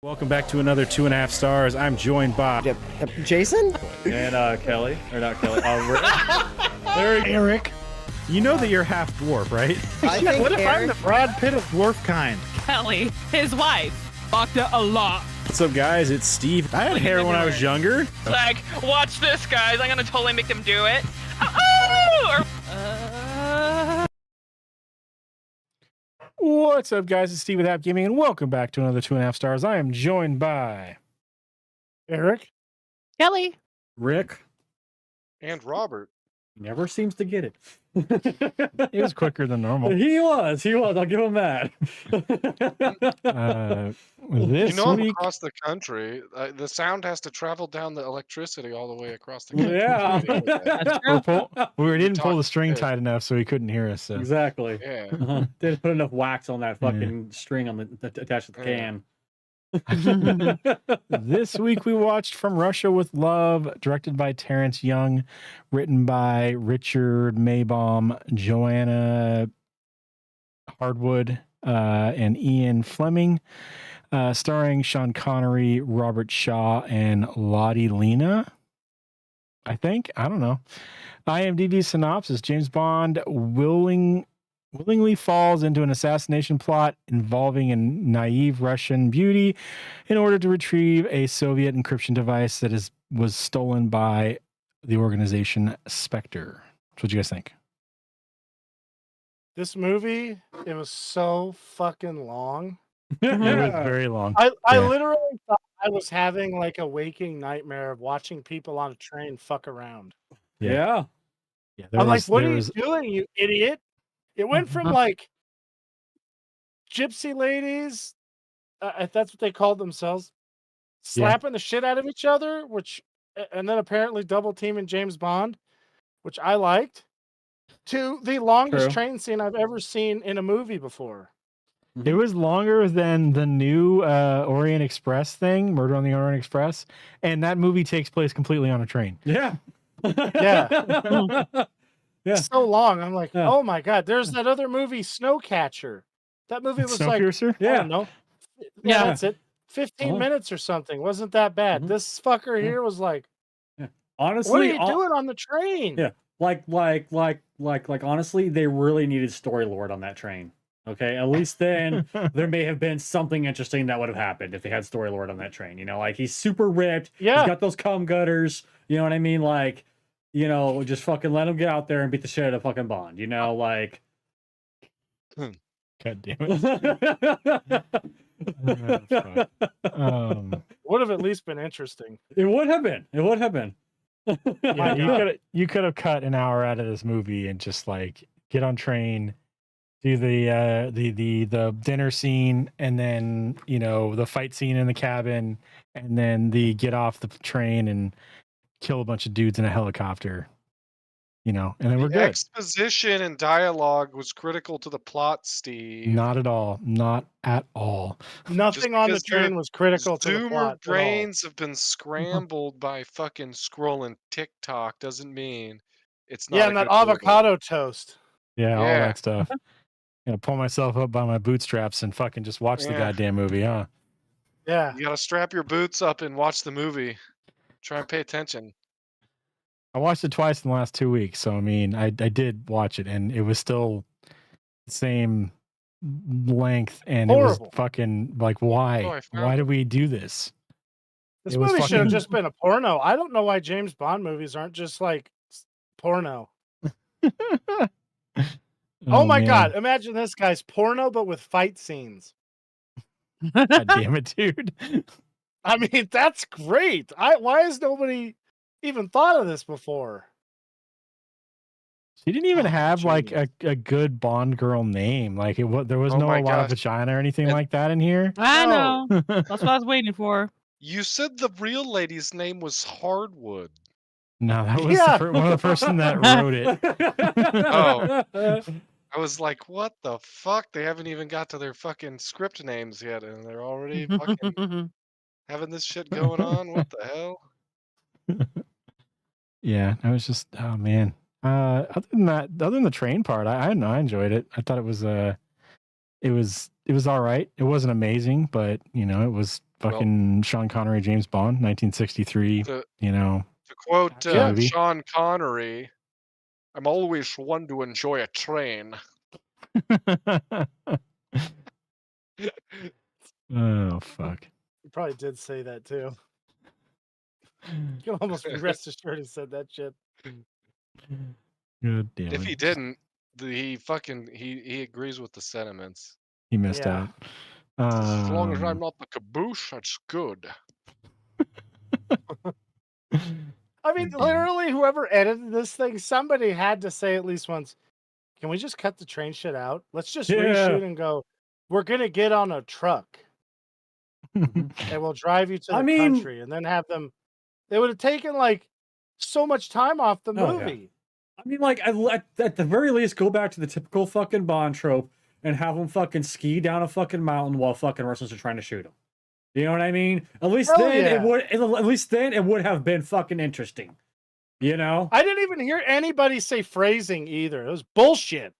Welcome back to another 2.5 stars. I'm joined by Jason and Kelly, or not Kelly, Eric. You know that you're half dwarf, right? I think What if I'm Eric, the Brad Pitt of dwarf kind? Kelly, his wife, fucked a lot. What's up, guys? It's Steve. I had hair when I was younger. Like, watch this, guys. I'm gonna totally make them do it. Oh! What's up, guys? It's Steve with App Gaming, and welcome back to another 2.5 stars. I am joined by Eric? Kelly. Rick. And Robert. Never seems to get it. He was quicker than normal. He was. I'll give him that. This I'm week, across the country. The sound has to travel down the electricity all the way across the country. Yeah. That's true. we didn't pull the talk string good. tight enough, so he couldn't hear us. So. Exactly. Yeah. Didn't put enough wax on that fucking string on the attached to the Yeah. can. This week we watched From Russia with Love, directed by Terrence Young, written by Richard Maybaum, Joanna Hardwood, and Ian Fleming, starring Sean Connery, Robert Shaw, and Lottie Lena. I think. I don't know. IMDb synopsis: James Bond willingly falls into an assassination plot involving a naive Russian beauty in order to retrieve a Soviet encryption device that was stolen by the organization Spectre. What do you guys think? This movie, it was so fucking long. It was very long. I Yeah. literally thought I was having like a waking nightmare of watching people on a train fuck around. Yeah. Yeah, I'm like, what are you doing, you idiot? It went from like gypsy ladies, if that's what they called themselves, slapping the shit out of each other, and then apparently double teaming James Bond, which I liked, to the longest True. train scene I've ever seen in a movie before. It was longer than the new Orient Express thing, Murder on the Orient Express, and that movie takes place completely on a train. Yeah. Yeah. Yeah. So long. I'm like, Yeah. oh my God, there's that other movie, Snowcatcher. That movie was like, Snowpiercer? I don't know. Yeah, Yeah. that's it. 15 Oh. minutes or something. Wasn't that bad. Mhm. This fucker Yeah. here was like, Honestly, what are you doing on the train? Yeah. Like, honestly, they really needed Story Lord on that train. Okay, at least then there may have been something interesting that would have happened if they had Story Lord on that train. You know, like he's super ripped. Yeah. He's got those cum gutters. You know what I mean? Like, you know, just fucking let him get out there and beat the shit out of fucking Bond. You know, like. God damn it. Would have at least been interesting. It would have been. It would have been. Yeah, you could have cut an hour out of this movie and just like get on train, do the dinner scene, and then the fight scene in the cabin, and then the get off the train and kill a bunch of dudes in a helicopter. And then we're The good. exposition and dialogue was critical to the plot, Steve. Not at all. Not at all. Nothing on the because their train was critical to the Zoomer plot. at all. brains have been scrambled by fucking scrolling TikTok doesn't mean it's not. Yeah, a and that good movie. avocado toast. Yeah, all Yeah. that stuff. Pull myself up by my bootstraps and fucking just watch the Yeah. goddamn movie, huh? Yeah. You gotta strap your boots up and watch the movie. Try and pay attention. I watched it twice in the last 2 weeks, so I mean, I did watch it, and it was still the same length, and it Horrible. was fucking like, why? Oh, I found Why it. did we do this? This It was movie should have fucking- just been a porno. I don't know why James Bond movies aren't just like porno. Oh my man. God. Imagine this, guys. Porno, but with fight scenes. God damn it, dude! I mean, that's great. Why has nobody even thought of this before? She didn't even Oh, have like genius. a good Bond girl name. Like there was Oh no my a lot of gosh. vagina or anything And- like that in here. I No. know. That's what I was waiting for. You said the real lady's name was Hardwood. No, that was Yeah. one of the person that wrote it. Oh. I was like, what the fuck? They haven't even got to their fucking script names yet, and they're already fucking having this shit going on. What the hell? Yeah, I was just, oh man. Other than the train part, I don't know, I enjoyed it. I thought it was all right. It wasn't amazing, but it was fucking Sean Connery, James Bond, 1963. To, You know, to quote movie. Sean Connery, I'm always one to enjoy a train. Oh fuck. He probably did say that too. You can almost be rest assured he said that shit. Good damn If it. he didn't, he agrees with the sentiments. He missed Yeah. out. As long as I'm not the caboose, that's good. I mean, Damn. literally, whoever edited this thing, somebody had to say at least once, can we just cut the train shit out? Let's just reshoot and go, we're going to get on a truck and we'll drive you to the country and then have them. They would have taken like so much time off the movie. I mean, like, at the very least, go back to the typical fucking Bond trope and have them fucking ski down a fucking mountain while fucking Russians are trying to shoot him. You know what I mean? At least Hell then yeah. at least then it would have been fucking interesting. You know? I didn't even hear anybody say phrasing either. It was bullshit.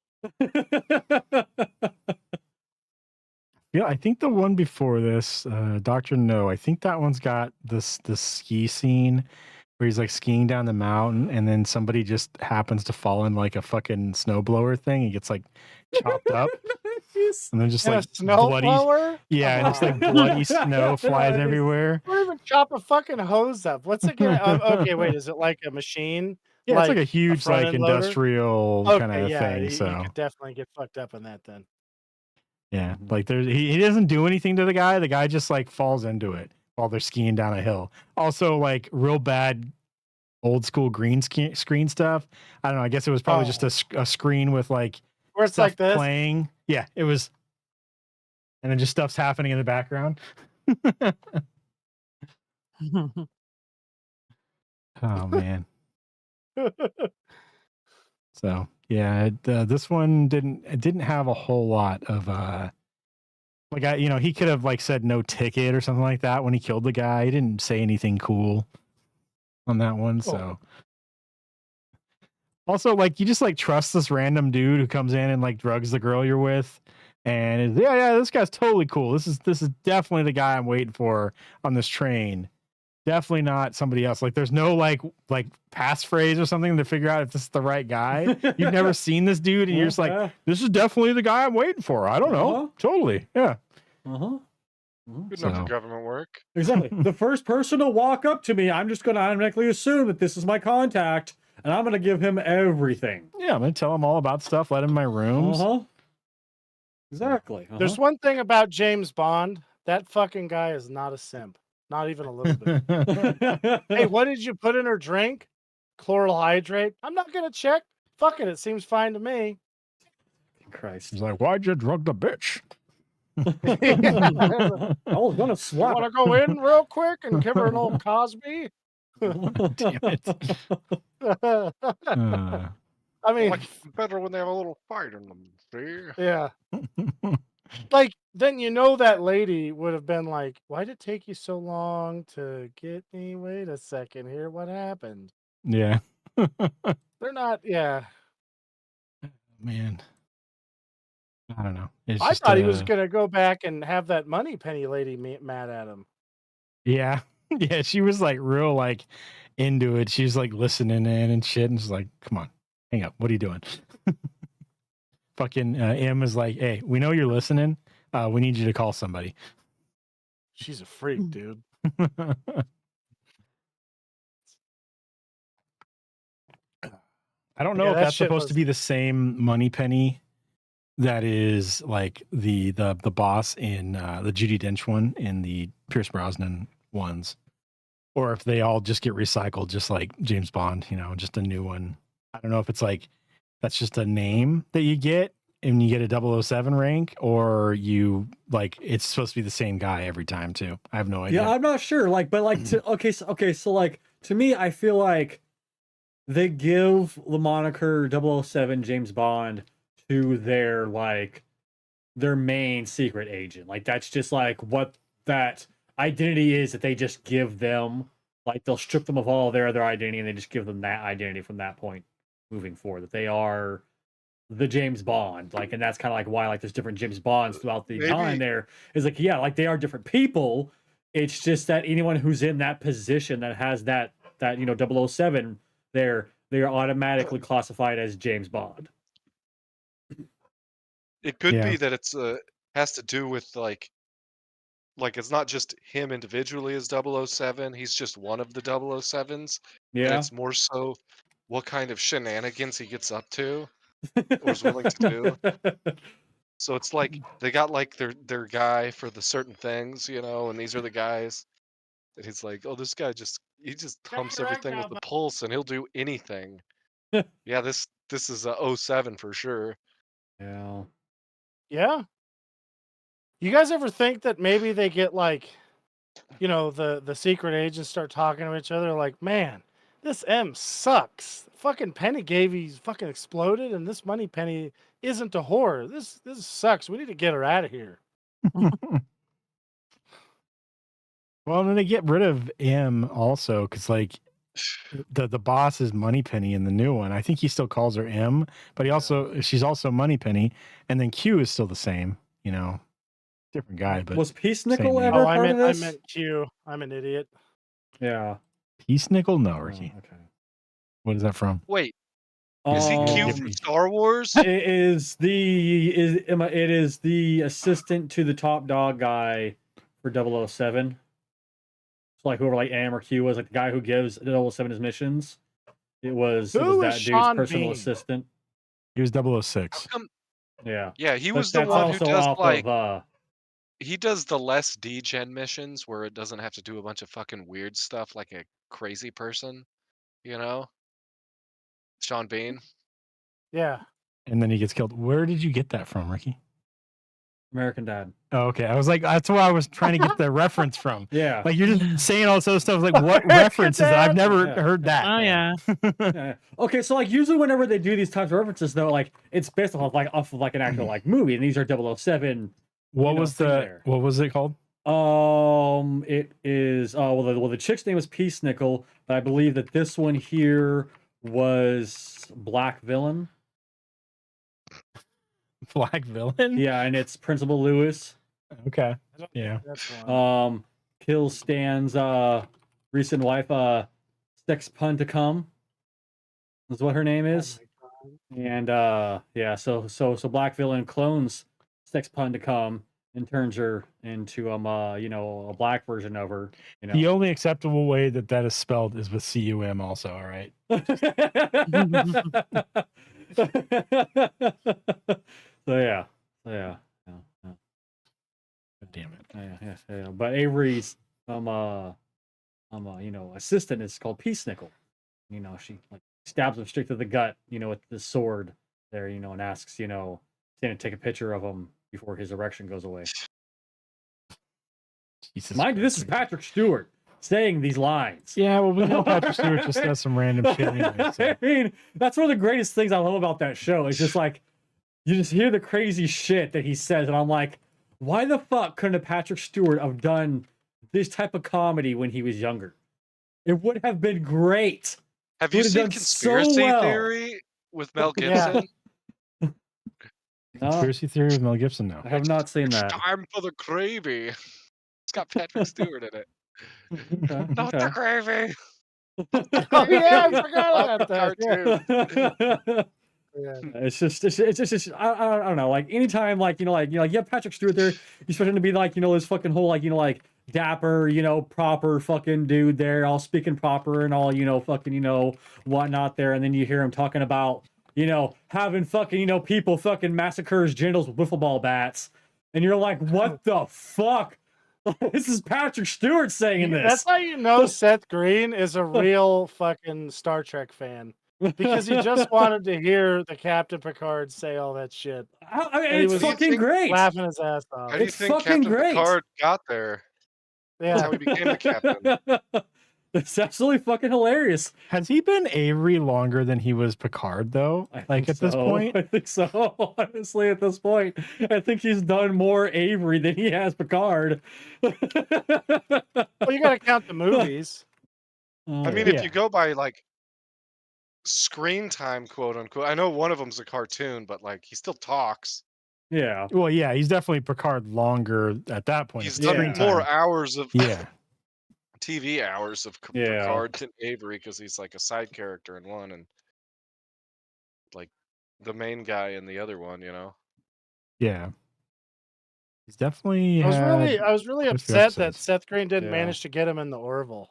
Yeah, I think the one before this, Dr. No, I think that one's got this ski scene where he's like skiing down the mountain and then somebody just happens to fall in like a fucking snowblower thing and gets like chopped up. And then just And like a snow bloody, blower? yeah, and just like bloody snow flies everywhere. Don't even chop a fucking hose up. What's it gonna? Okay, wait. Is it like a machine? Yeah, it's like a huge like front-end loader? industrial kind of thing. You So could definitely get fucked up on that then. yeah, like he doesn't do anything to the guy. The guy just like falls into it while they're skiing down a hill. Also, like real bad old school green screen stuff. I don't know. I guess it was probably just a screen with like Where it's stuff like this. playing. Yeah, it was, and then just stuff's happening in the background. Oh man. So yeah, this one didn't have a whole lot of like he could have like said no ticket or something like that when he killed the guy. He didn't say anything cool on that one. So also like you just like trust this random dude who comes in and like drugs the girl you're with and is, yeah, this guy's totally cool. This is definitely the guy I'm waiting for on this train. Definitely not somebody else. Like there's no like passphrase or something to figure out if this is the right guy. You've never seen this dude and you're just like, this is definitely the guy I'm waiting for. I don't know. Totally. Yeah. Good enough for government work. Exactly. The first person to walk up to me, I'm just going to automatically assume that this is my contact, and I'm going to give him everything. Yeah, I'm going to tell him all about stuff, let him in my rooms. Exactly. There's one thing about James Bond. That fucking guy is not a simp. Not even a little bit. Hey, what did you put in her drink? Chloral hydrate? I'm not going to check. Fuck it. It seems fine to me. Christ. He's like, why'd you drug the bitch? I was going to swap. Want to go in real quick and give her an old Cosby? Damn it. I mean, like better when they have a little fight in them. See? Yeah. Like, then that lady would have been like, why'd it take you so long to get me? Wait a second here. What happened? Yeah. They're not, yeah. Man. I don't know. I thought he was going to go back and have that money penny lady mad at him. Yeah. Yeah. She was like real like into it. She's like listening in and shit. And she's like, come on, hang up. What are you doing? Fucking M is like, hey, we know you're listening. We need you to call somebody. She's a freak, dude. I don't know if that's supposed to be the same money penny that is like the boss in the Judi Dench one in the Pierce Brosnan ones, or if they all just get recycled, just like James Bond, just a new one. I don't know if it's like that's just a name that you get and you get a 007 rank, or you like it's supposed to be the same guy every time too. I have no idea. Yeah, I'm not sure. Like, but like, so like to me, I feel like they give the moniker 007 James Bond to their main secret agent. Like that's just like what that identity is that they just give them. Like they'll strip them of all their other identity and they just give them that identity from that point moving forward, that they are the James Bond. Like, and that's kind of like why like there's different James Bonds throughout the time there is like, yeah, like they are different people It's just that anyone who's in that position that has that 007, they're automatically classified as James Bond. It could Yeah. be that it's has to do with like it's not just him individually as 007. He's just one of the 007s, and Yeah. it's more so what kind of shenanigans he gets up to or is willing to do. So it's like they got like their guy for the certain things, and these are the guys that he's like, oh, this guy he just humps everything with the pulse, and he'll do anything. Yeah, this is a 07 for sure. Yeah. Yeah. You guys ever think that maybe they get like, the secret agents start talking to each other like, man, this M sucks. Fucking Penny he's fucking exploded, and this Money Penny isn't a whore. This sucks. We need to get her out of here. Well, then they get rid of M also because like the boss is Moneypenny in the new one. I think he still calls her M, but she's also Moneypenny, and then Q is still the same. Different guy, but Was Peace Nickel name. ever Oh, part of this? I meant Q. I'm an idiot. Yeah. Peace Nickel? No, Oh, Ricky. okay. What is that from? Wait, is he Q from Star Wars? It is the assistant to the top dog guy for 007. So like whoever like M or Q was, like the guy who gives 007 his missions. It was Who is that dude's Sean personal Bean? assistant. He was How 006. come? Yeah. Yeah, he But was the that's one who also does off like of he does the less degen missions where it doesn't have to do a bunch of fucking weird stuff like a crazy person, Sean Bean. Yeah. And then he gets killed. Where did you get that from, Ricky? American Dad. Oh, okay. I was like, that's where I was trying to get the reference from. Yeah. Like you're just saying all this other stuff. Like what reference is that? I've never Yeah. heard that. Oh yeah. Yeah. Okay, so like usually whenever they do these types of references though, like it's based off of an actual like movie, and these are 007. What know, was thing there. what was it called? It is the chick's name was Peace Nickel, but I believe that this one here was Black Villain. Black Villain? Yeah, and it's Principal Lewis. Okay. Yeah. That's one. Kill Stan's recent wife, Sex Pun to Come. Is what her name is. And yeah, so Black Villain clones Sex Pun to Come and turns her into a black version of her. The only acceptable way that is spelled is with CUM also, all right? So yeah. God damn it. Yeah. But Avery's assistant is called Peace Nickel. She like stabs him straight to the gut, with the sword there, and asks, Santa to take a picture of him before his erection goes away. Jesus Mind you, this is Christ. Patrick Stewart saying these lines. Yeah, well, we know Patrick Stewart just does some random shit anyway. So. I mean, that's one of the greatest things I love about that show. It's just like you just hear the crazy shit that he says, and I'm like, why the fuck couldn't Patrick Stewart have done this type of comedy when he was younger? It would have been great. Have you Would've seen done so Conspiracy well. Theory with Mel Yeah. Gibson? No, Conspiracy Theory with Mel Gibson? No. I have not seen It's that. time for the gravy. It's got Patrick Stewart in it. Okay, Not the gravy. Oh yeah, I forgot about that. Yeah. Cartoon. Yeah. It's just I don't know. Like anytime, you have Patrick Stewart there, you expect him to be like, this fucking whole dapper, proper fucking dude there, all speaking proper and all, fucking, whatnot there, and then you hear him talking about, having fucking, people fucking massacre his genitals with wiffle ball bats, and you're like, what the fuck? This is Patrick Stewart saying this. That's how you know Seth Green is a real fucking Star Trek fan. Because he just wanted to hear the Captain Picard say all that shit. I mean, And he it's was fucking great. Laughing his ass off. How do you It's think fucking Captain great. Picard got there? That's how Yeah. he became the captain. It's absolutely fucking hilarious. Has he been Avery longer than he was Picard, though? I Like think at this so. point? I think so. Honestly, at this point, I think he's done more Avery than he has Picard. Well, you got to count the movies. I mean, Yeah. if you go by like screen time, quote unquote, I know one of them's a cartoon, but like he still talks. Yeah. Well, yeah, he's definitely Picard longer at that point. He's It's done screen more time. hours of Yeah, TV hours of Yeah. Picard than Avery because he's like a side character in one and like the main guy in the other one, you know. yeah. He's definitely I was had really quite a few upset that episodes. Seth Green didn't Yeah. manage to get him in the Orville.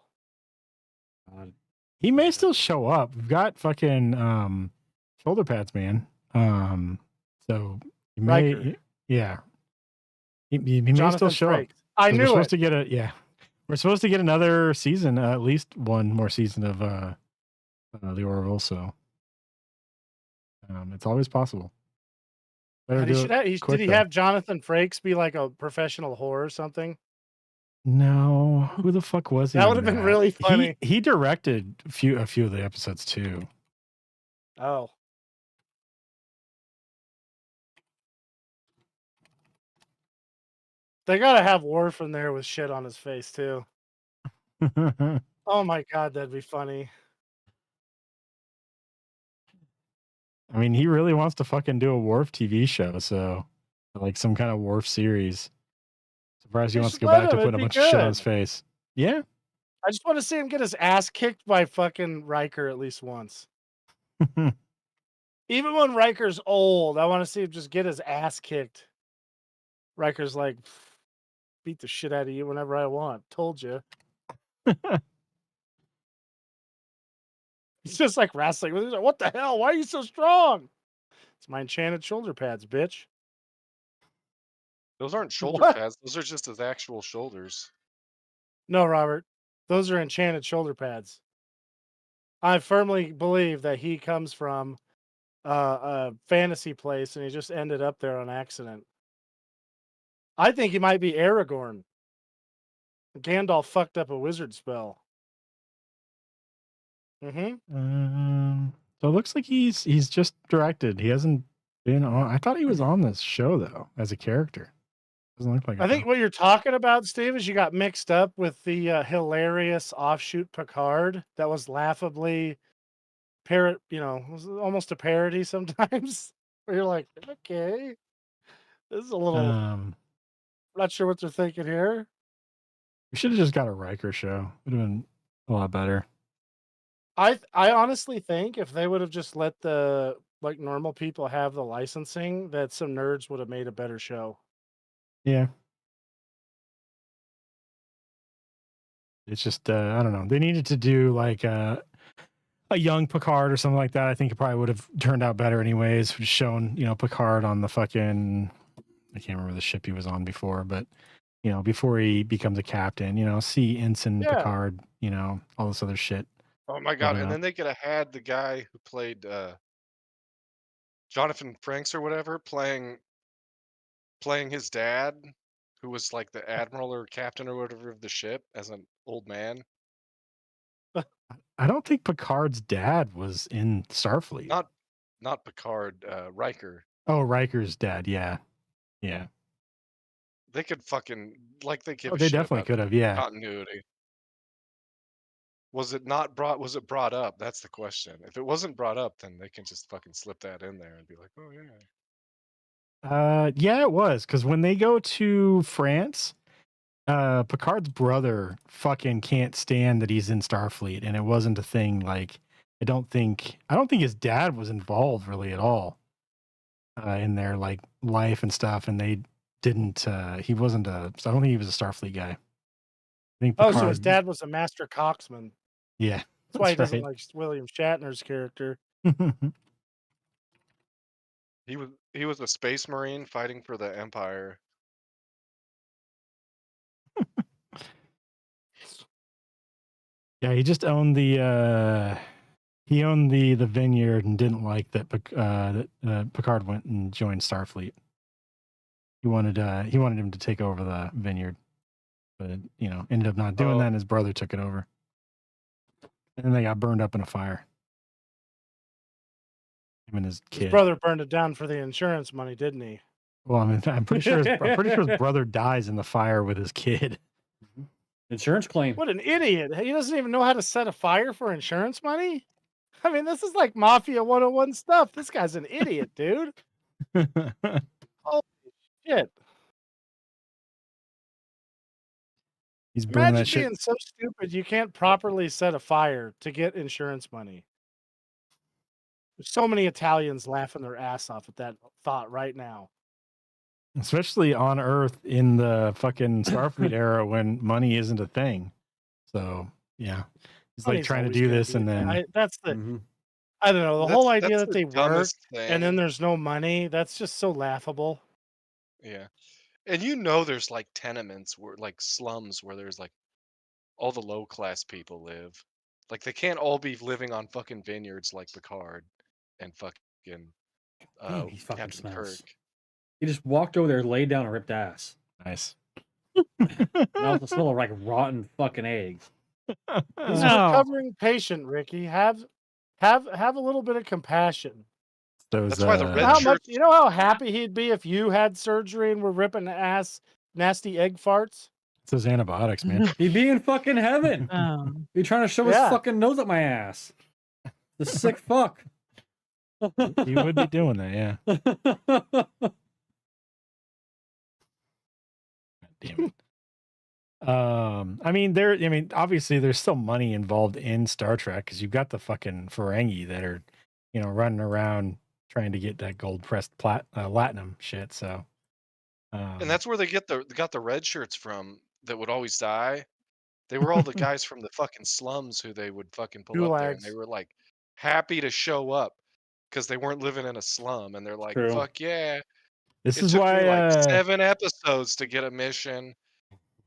God. He may still show up. We've got fucking shoulder pads, man. So he may, Riker. yeah. He may Jonathan still show up. Frakes. I 'Cause we're knew supposed it. to get we're supposed to get another season, at least one more season of the Orville. So it's always possible. Better God, he do should it have, quick, did he though. have Jonathan Frakes be like a professional whore or something? No, who the fuck was he? That in would have been really funny. He directed a few of the episodes too. Oh. They gotta have Worf in there with shit on his face too. Oh my god, that'd be funny. I mean, he really wants to fucking do a Worf TV show, so like some kind of Worf series. Surprised he They wants to should go let back to him, putting a it'd be bunch of shit on his good. face. Yeah. I just want to see him get his ass kicked by fucking Riker at least once. Even when Riker's old, I want to see him just get his ass kicked. Riker's like, beat the shit out of you whenever I want. Told you. He's just like wrestling. He's like, what the hell? Why are you so strong? It's my enchanted shoulder pads, bitch. Those aren't shoulder What? pads. Those are just his actual shoulders. No, Robert. Those are enchanted shoulder pads. I firmly believe that he comes from a fantasy place and he just ended up there on accident. I think he might be Aragorn. Gandalf fucked up a wizard spell. Mm-hmm. So it looks like he's just directed. He hasn't been on. I thought he was on this show though as a character. Doesn't look like it. I think what you're talking about, Steve, is you got mixed up with the hilarious offshoot Picard that was laughably was almost a parody sometimes. Where you're like, okay, this is a little. I'm Not sure what they're thinking here. we should have just got a Riker show. Would have been a lot better. I honestly think if they would have just let the normal people have the licensing, that some nerds would have made a better show. Yeah. It's just I don't know. They needed to do like a young Picard or something like that. I think it probably would have turned out better anyways. Shown, Picard on the fucking, I can't remember the ship he was on before, but before he becomes a captain, see Ensign Yeah. Picard, all this other shit. Oh my god! Yeah. And then they could have had the guy who played Jonathan Frakes or whatever playing his dad, who was like the admiral or captain or whatever of the ship as an old man. I don't think Picard's dad was in Starfleet. Not Picard, Riker. Oh, Riker's dad. Yeah. Yeah. They could fucking they give. Oh, a they shit definitely about could have. Yeah. continuity. Was it brought up? That's the question. If it wasn't brought up, then they can just fucking slip that in there and be like, oh yeah. Yeah, it was because when they go to France, Picard's brother fucking can't stand that he's in Starfleet, and it wasn't a thing. Like, I don't think his dad was involved really at all in their like life and stuff, and they didn't. He wasn't I don't think he was a Starfleet guy. I think Picard, So his dad was a master coxman. Yeah, That's why he that's doesn't right. like William Shatner's character. He was a space marine fighting for the Empire. Yeah, he just owned the vineyard and didn't like that Picard went and joined Starfleet. He wanted him to take over the vineyard, but ended up not doing that, and his brother took it over. And then they got burned up in a fire. Him and his kid. His brother burned it down for the insurance money, didn't he? Well, I mean, I'm pretty sure his brother dies in the fire with his kid. Insurance claim. What an idiot. He doesn't even know how to set a fire for insurance money? I mean, this is like Mafia 101 stuff. This guy's an idiot, dude. Oh He's burning Imagine that shit. being so stupid you can't properly set a fire to get insurance money. There's so many Italians laughing their ass off at that thought right now. Especially on Earth in the fucking Starfleet era when money isn't a thing. So yeah, he's like Money's trying to always do gonna this be and a- then that's the Mhm. I don't know, the whole idea That's that the they work dumbest and then thing. there's no money, that's just so laughable. Yeah. And you know there's like tenements where like slums where there's like all the low class people live. Like they can't all be living on fucking vineyards like Picard and fucking Damn, he fucking Captain smells. Kirk. He just walked over there, laid down, and ripped ass. nice. Now the smell of like rotten fucking eggs. He's a No. recovering patient, Ricky. Have a little bit of compassion. Those, That's why the You red know how shirts- much you know how happy he'd be if you had surgery and were ripping ass nasty egg farts? it's those antibiotics, man. He'd be in fucking heaven. Be trying to shove his Yeah. fucking nose up my ass. The sick fuck. He would be doing that, yeah. Damn it. I mean, obviously there's still money involved in Star Trek because you've got the fucking Ferengi that are, running around trying to get that gold pressed platinum shit. So, and that's where they got the red shirts from that would always die. They were all the guys from the fucking slums who they would fucking pull up there, and they Gulags. were like happy to show up because they weren't living in a slum, and they're like, True. "Fuck yeah!" this It is took why me like 7 episodes to get a mission.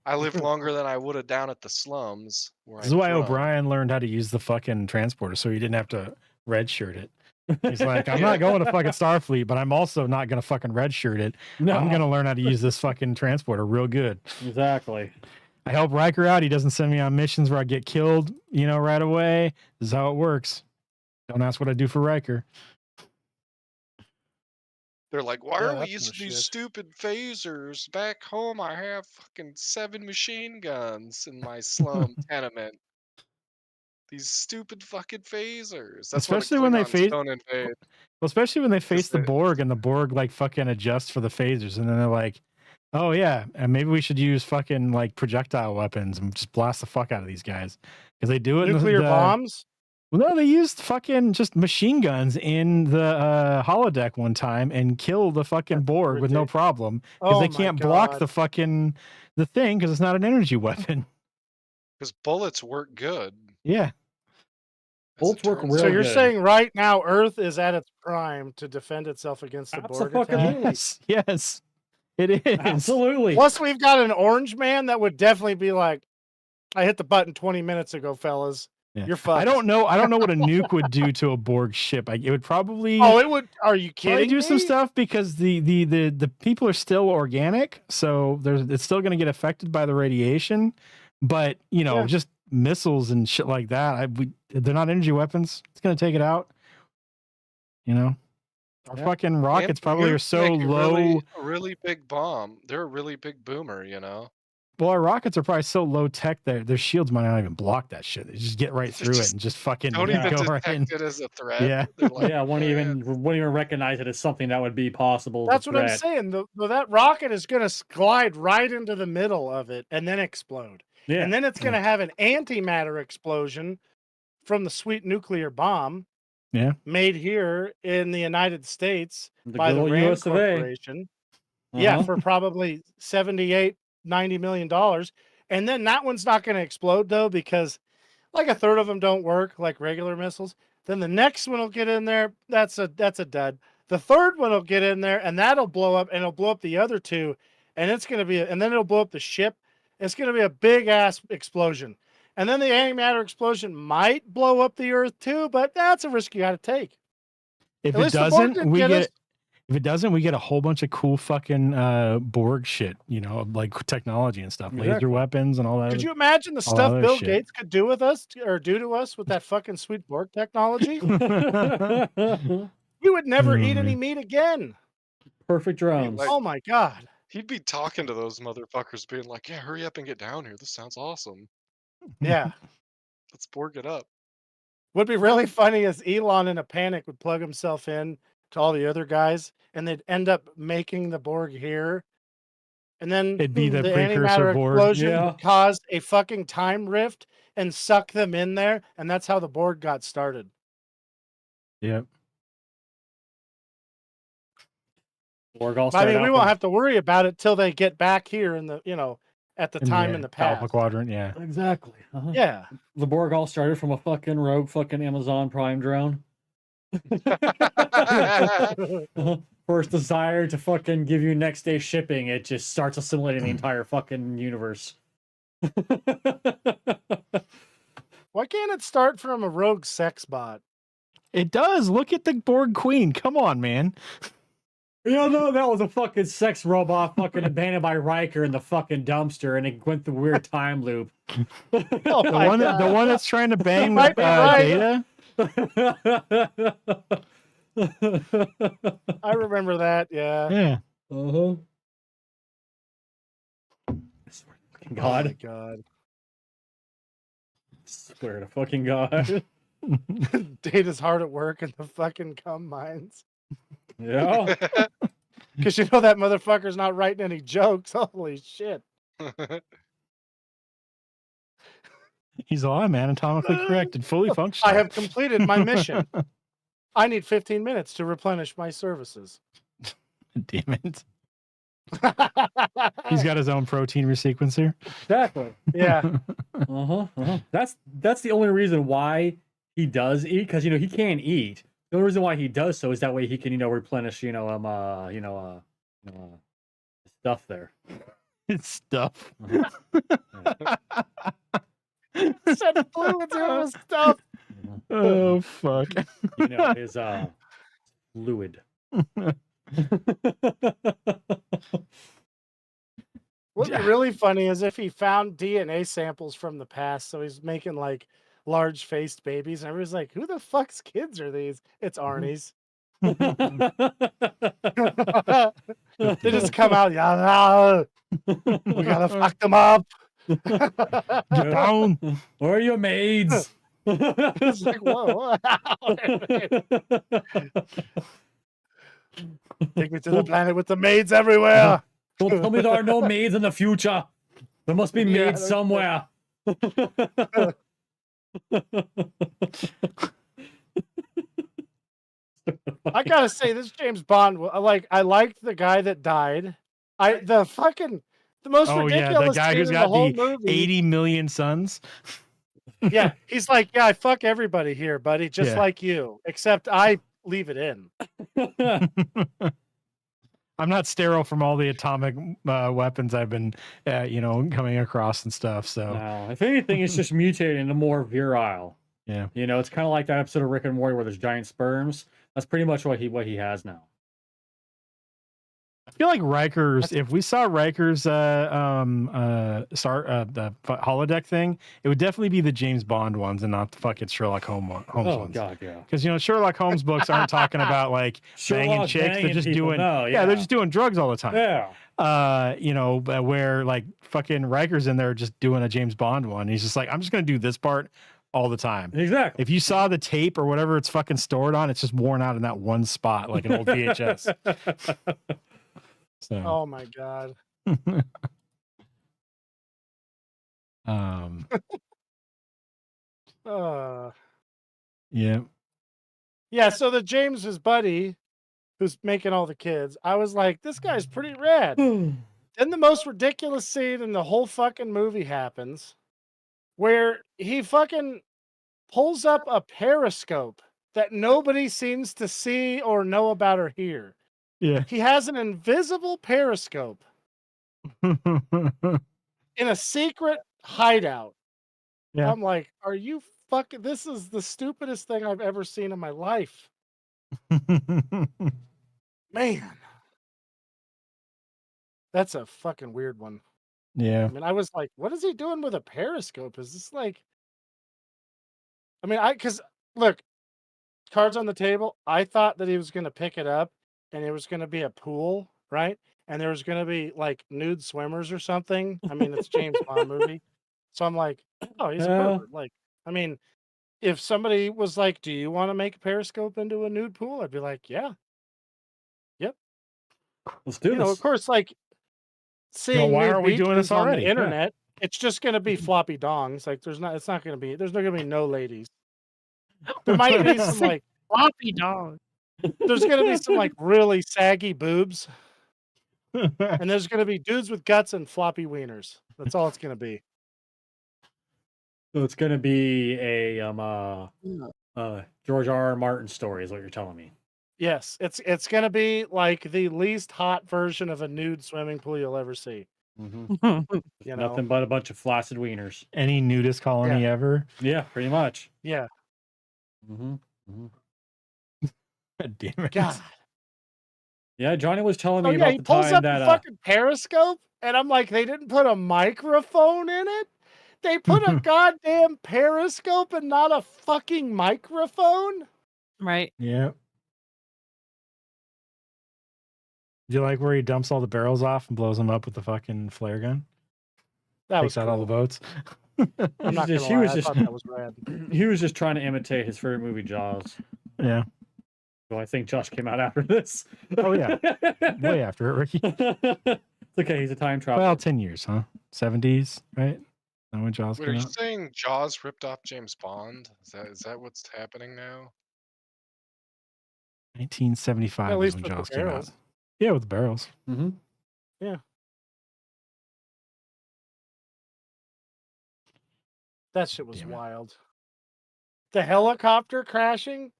I lived longer than I would have down at the slums. Where this is why drummed. O'Brien learned how to use the fucking transporter, so he didn't have to redshirt it. He's like, I'm Yeah. not going to fucking Starfleet, but I'm also not going to fucking redshirt it. No, I'm going to learn how to use this fucking transporter real good. exactly. I help Riker out. He doesn't send me on missions where I get killed, right away. This is how it works. Don't ask what I do for Riker. They're like, "Why Yeah, are we that's using no these shit. stupid phasers? Back home, I have fucking 7 machine guns in my slum tenement. These stupid fucking phasers." That's Especially why when the they Klingons face- don't invade. Well, especially when they face the they- Borg and the Borg like fucking adjust for the phasers, and then they're like, "Oh yeah, and maybe we should use fucking like projectile weapons and just blast the fuck out of these guys," because they do it. Nuclear in the, bombs? Well, no, they used fucking just machine guns in the holodeck one time and killed the fucking That's Borg with no ridiculous. problem because Oh they my can't block God. the fucking the thing because it's not an energy weapon. Because bullets work good. Yeah, as it Bullets work turns real So out. you're good. saying right now Earth is at its prime to defend itself against the Borg attack? Abso-fucking-lutely. yes, it is. Absolutely. Plus, we've got an orange man that would definitely be like, I hit the button 20 minutes ago, fellas. Yeah. You're fucked. I don't know what a nuke would do to a Borg ship. It would probably Oh, it would. Are you probably kidding do me? some stuff because the people are still organic, so it's still going to get affected by the radiation. But Yeah. just missiles and shit like that, they're not energy weapons. It's going to take it out. Our Yeah. fucking rockets And probably are nukes so make low. a really big bomb. They're a really big boomer, Well, our rockets are probably so low tech that their shields might not even block that shit. They just get right They through it just and just fucking Don't Yeah. even go right in. detect it as a threat. Yeah. They're like, Yeah, won't even recognize it as something that would be possible. as a That's what I'm threat. saying. That rocket is going to glide right into the middle of it and then explode. Yeah, And then it's going to have an antimatter explosion from the sweet nuclear bomb. Yeah. Made here in the United States the by good the old Rand US of A. Corporation. Yeah, Uh-huh. for probably 78, 90 million dollars. And then that one's not going to explode though, because like a third of them don't work like regular missiles. Then the next one will get in there. That's a dud. The third one will get in there and that'll blow up, and it'll blow up the other two. And it's going to be, and then it'll blow up the ship. It's going to be a big ass explosion. And then the antimatter explosion might blow up the Earth too, but that's a risk you got to take. If At it least the Borg doesn't, didn't we get get us. if it doesn't, we get a whole bunch of cool fucking Borg shit, like technology and stuff, Exactly. laser weapons and all that. Could you imagine the all stuff other Bill shit. Gates could do with us or do to us with that fucking sweet Borg technology? We would never Oh, eat any man. meat again. Perfect drones. Like- Oh my God. he'd be talking to those motherfuckers, being like, "Yeah, hurry up and get down here. This sounds awesome. Yeah. Let's Borg it up." Would be really funny is Elon in a panic would plug himself in to all the other guys and they'd end up making the Borg here. and then It'd be the the precursor antimatter Borg. explosion Yeah. would cause a fucking time rift and suck them in there, and that's how the Borg got started. Yep. Borg all I started mean, out we won't from- have to worry about it till they get back here in the at the time in the Alpha past. Quadrant. Yeah. Exactly. Uh-huh. Yeah. The Borg all started from a fucking rogue fucking Amazon Prime drone. For its desire to fucking give you next day shipping, it just starts assimilating the entire fucking universe. Why can't it start from a rogue sex bot? It does. Look at the Borg Queen. Come on, man. Yeah, no, that was a fucking sex robot fucking abandoned by Riker in the fucking dumpster, and it went through a weird time loop. Oh The my one, God. the one that's trying to bang might be right. Data. I remember that. Yeah. Yeah. Uh-huh. I swear to fucking Oh my God. God. Swear to fucking God. Data's hard at work in the fucking cum mines. Yeah. Because you know that motherfucker's not writing any jokes. Holy shit. He's all, I'm anatomically correct and fully I functional. have completed my mission. I need 15 minutes to replenish my services. Damn it. He's got his own protein resequencer. Exactly. yeah. Uh-huh. Uh-huh. That's the only reason why he does eat, because he can't eat. The only reason why he does so is that way he can replenish stuff there. It's stuff. Said fluids in his stuff. Oh, fuck. His fluid. What'd be really funny is if he found DNA samples from the past, so he's making like large faced babies, and everybody's like, who the fuck's kids are these? It's Arnie's. They just come out, yeah, we gotta fuck them up. Get down. Where are your maids? It's like, whoa, take me to the planet with the maids everywhere. Don't tell me there are no maids in the future. There must be Yeah, maids there's- somewhere. I gotta say, this James Bond, I liked the guy that died. The most Oh, yeah. ridiculous The guy scene who's in got whole the movie. 80 million sons. Yeah, he's like, yeah, I fuck everybody here, buddy, just Yeah. like you, except I leave it in. I'm not sterile from all the atomic weapons I've been, coming across and stuff. So, No, if anything, it's just mutated into more virile. yeah. It's kind of like that episode of Rick and Morty where there's giant sperms. That's pretty much what he has now. I feel like Riker's, if we saw Riker's the holodeck thing, it would definitely be the James Bond ones and not the fucking Sherlock Holmes Oh ones. God, yeah. Because Sherlock Holmes books aren't talking about like banging Sherlock chicks. They're banging just people, doing no, they're just doing drugs all the time. Yeah. But where like fucking Riker's in there just doing a James Bond one. He's just like, I'm just gonna do this part all the time. Exactly. If you saw the tape or whatever it's fucking stored on, it's just worn out in that one spot, like an old VHS. So Oh my god. Yeah. Yeah, so the James's buddy, who's making all the kids, I was like, this guy's pretty rad. Then the most ridiculous scene in the whole fucking movie happens, where he fucking pulls up a periscope that nobody seems to see or know about or hear. Yeah. He has an invisible periscope in a secret hideout. Yeah. I'm like, are you fucking, this is the stupidest thing I've ever seen in my life. Man. That's a fucking weird one. Yeah. I mean, I was like, what is he doing with a periscope? Is this like, because look, cards on the table. I thought that he was going to pick it up and it was going to be a pool, right? And there was going to be like nude swimmers or something. I mean, it's James Bond movie. So I'm like, oh, he's a Yeah. pervert. Like, I mean, if somebody was like, do you want to make a periscope into a nude pool? I'd be like, yeah. Let's do this. Of course, like, seeing why nude are we beach doing this nudes on already? the Yeah. internet. It's just gonna be floppy dongs. Like there's not gonna be no ladies. There might be some like Floppy dog. there's gonna be some like really saggy boobs, and there's gonna be dudes with guts and floppy wieners. That's all it's gonna be. So it's gonna be a George R. R. Martin story, is what you're telling me. Yes, it's gonna be like the least hot version of a nude swimming pool you'll ever see. Mm-hmm. You know? Nothing but a bunch of flaccid wieners. Any nudist colony ever? Yeah, pretty much. Yeah. Mm-hmm. Mm-hmm. God damn it. God. Yeah, Johnny was telling Oh me yeah, about he the pulls time up that the fucking periscope, and I'm like, they didn't put a microphone in it. They put a goddamn periscope and not a fucking microphone. Right. Yeah. Do you like where he dumps all the barrels off and blows them up with the fucking flare gun? That Takes was out all the cool. boats. I'm not He gonna was lie, just- I thought that was rad. he was just trying to imitate his favorite movie, Jaws. Yeah. So I think Josh came out after this. Oh, yeah. Way after it, Ricky. It's okay, he's a time traveler. Well, 10 years, huh? 70s, right? That when Jaws Wait, came are you out? saying Jaws ripped off James Bond? Is that what's happening now? 1975 At is least when with the Jaws came out. barrels. Yeah, with the barrels. Mm-hmm. That shit was Damn it. wild. The helicopter crashing.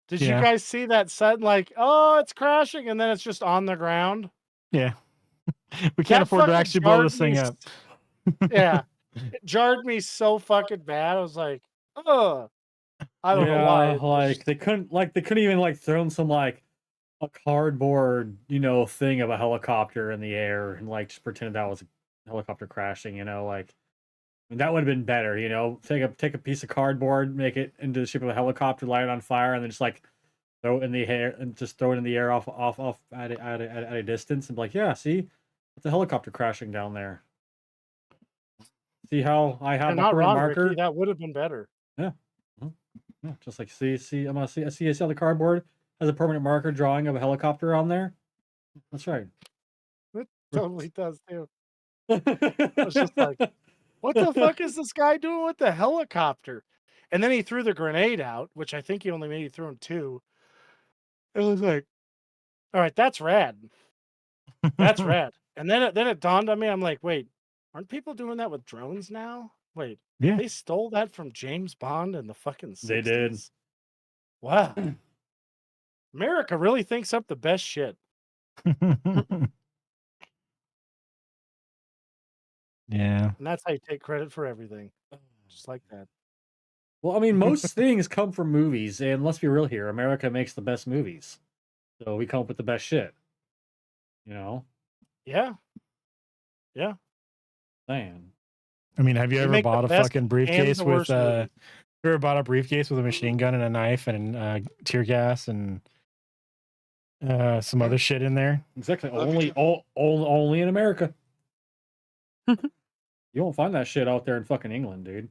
Did Yeah. you guys see that sudden like, oh, it's crashing, and then it's just on the ground? Yeah. We can't That afford to fucking actually blow jarred this thing me up. Yeah. It jarred me so fucking bad. I was like, oh, I don't know why. It was like just- they couldn't even like throw some like a cardboard, thing of a helicopter in the air and like just pretend that was a helicopter crashing, like that would have been better, take a piece of cardboard, make it into the shape of a helicopter, light it on fire, and then just like throw it in the air and just throw it in the air off at a distance and be like, yeah, see, it's a helicopter crashing down there. See how I have You're my not permanent wrong, marker? Ricky. That would have been better. Yeah, just like see, I see how the cardboard has a permanent marker drawing of a helicopter on there. That's right. It totally does too. was just like, What the fuck is this guy doing with the helicopter? And then he threw the grenade out, which I think he only maybe threw him 2. It was like, all right, that's rad. That's rad. And then it dawned on me. I'm like, wait, aren't people doing that with drones now? Wait, Yeah. they stole that from James Bond in the fucking 60s. They did. Wow. America really thinks up the best shit. Yeah. And that's how you take credit for everything. Just like that. Well, I mean, most things come from movies, and let's be real here, America makes the best movies, so we come up with the best shit. Yeah. Man, I mean, have you We ever make the bought a best fucking and briefcase the with worst movies. you ever bought a briefcase with a machine gun and a knife and tear gas and some other shit in there? exactly. Love Only in America. You won't find that shit out there in fucking England, dude.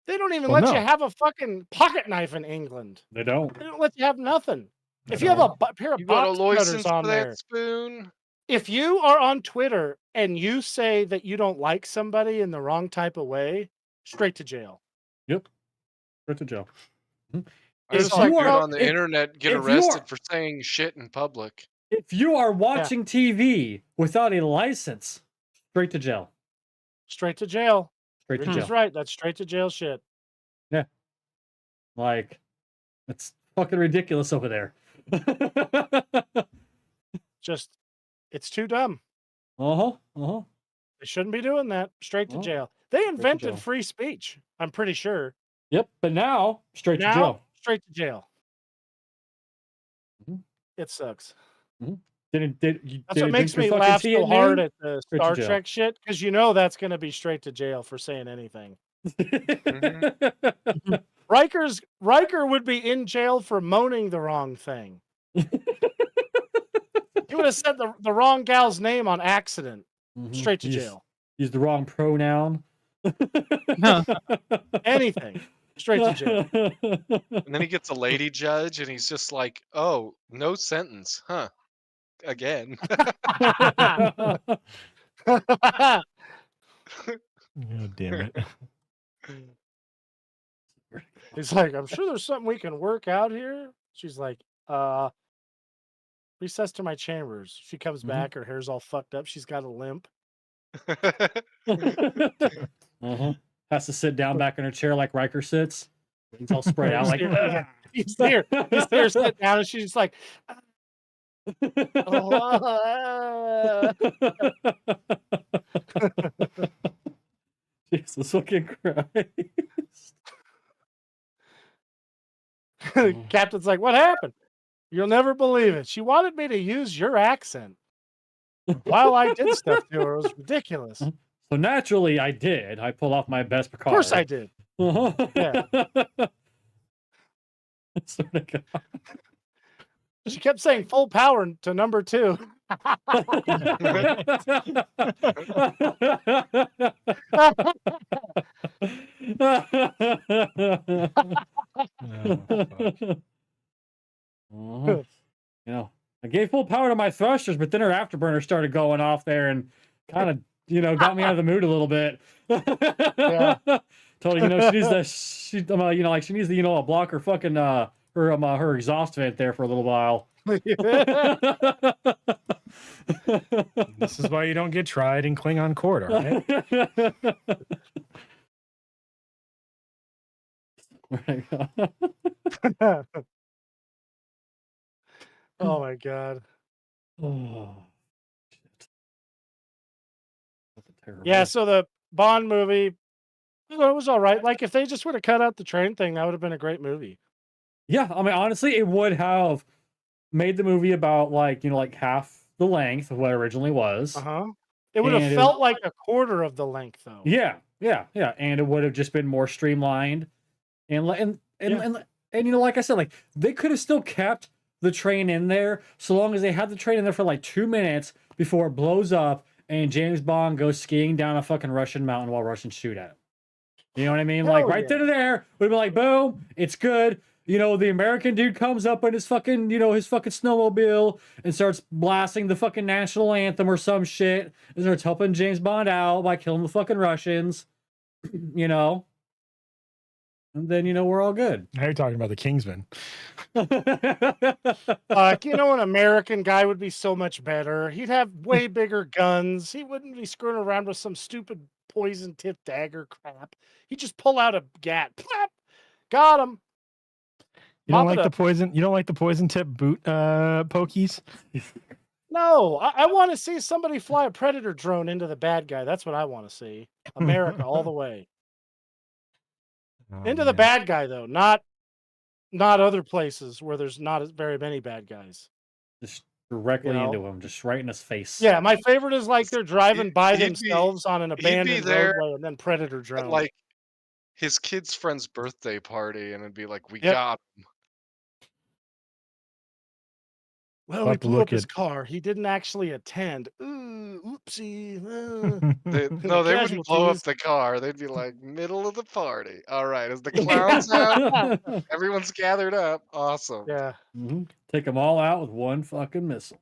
They don't even Well, let no. you have a fucking pocket knife in England. They don't. They don't let you have nothing. They If you have a don't. pair of You got a box cutters license on for that there, spoon? if you are on Twitter and you say that you don't like somebody in the wrong type of way, straight to jail. Yep. Right to jail. I If saw a you dude are- on the internet get if you arrested are- for saying shit in public. If you are watching TV without a license, straight to jail. Straight to jail. Straight to Ricky's jail. right. That's straight to jail shit. Like, it's fucking ridiculous over there. Just, it's too dumb. Uh-huh. They shouldn't be doing that. Straight to Oh, jail. They invented jail. free speech. I'm pretty sure. Yep, but now, straight to Now, jail. straight to jail. Mhm. It sucks. That's what makes me laugh so hard at the Straight to Star jail. Trek shit, because that's going to be straight to jail for saying anything. Riker would be in jail for moaning the wrong thing. He would have said the wrong gal's name on accident. Straight to jail. Use the wrong pronoun. Anything. Straight to jail. And then he gets a lady judge and he's just like, oh, no sentence, huh? again. Oh, damn it. He's like, I'm sure there's something we can work out here. She's like, recess to my chambers. She comes Mhm. back, her hair's all fucked up. She's got a limp. Has to sit down back in her chair like Riker sits. It's all spread out like. Yeah. He's there sitting down, and she's just like, oh, Jesus fucking Christ. Captain's like, what happened? You'll never believe it. She wanted me to use your accent while I did stuff to her. It was ridiculous. Of So naturally, I did. I pulled off my best Picard. course I did. Yeah. Swear to God. She kept saying full power to number 2. You know, I gave full power to my thrusters, but then her afterburner started going off there and kind of, got me out of the mood a little bit. Yeah. Told her, she needs she needs to, block her fucking her exhaust vent there for a little while. This is why you don't get tried in Klingon court, all right? Oh my god. Oh, shit. That's a terrible. Yeah, so the Bond movie, it was all right. Like, if they just would have cut out the train thing, that would have been a great movie. Yeah, I mean, honestly, it would have made the movie about like half the length of what it originally was. It would have And it- felt like a quarter of the length, though. Yeah, and it would have just been more streamlined, and like I said, like they could have still kept the train in there so long as they had the train in there for like 2 minutes before it blows up and James Bond goes skiing down a fucking Russian mountain while Russians shoot at him. You know what I mean? Like Hell right then and there, we'd be like, boom, it's good. The American dude comes up in his fucking, his fucking snowmobile and starts blasting the fucking national anthem or some shit and starts helping James Bond out by killing the fucking Russians, and then, we're all good. Now you're talking about the Kingsman. An American guy would be so much better. He'd have way bigger guns. He wouldn't be screwing around with some stupid poison tip dagger crap. He'd just pull out a gat. Plap! Got him. You don't Mop it like the up. poison? You don't like the poison tip boot pokies? No, I want to see somebody fly a predator drone into the bad guy. That's what I want to see. America all the way. Oh, Into the man. bad guy though, not other places where there's not as very many bad guys. Just directly You know? into him, just right in his face. Yeah, my favorite is like they're driving by he'd be- themselves on an be abandoned there roadway and then predator At drone. like his kid's friend's birthday party, and it'd be like, we Yep. got him. Well, I'll we have to blew look up his at- car. He didn't actually attend. Ooh, oopsie. They wouldn't blow up Casualties. the car. They'd be like, middle of the party. All right, as the clowns out, everyone's gathered up. Awesome. Yeah. Mhm. Take them all out with one fucking missile.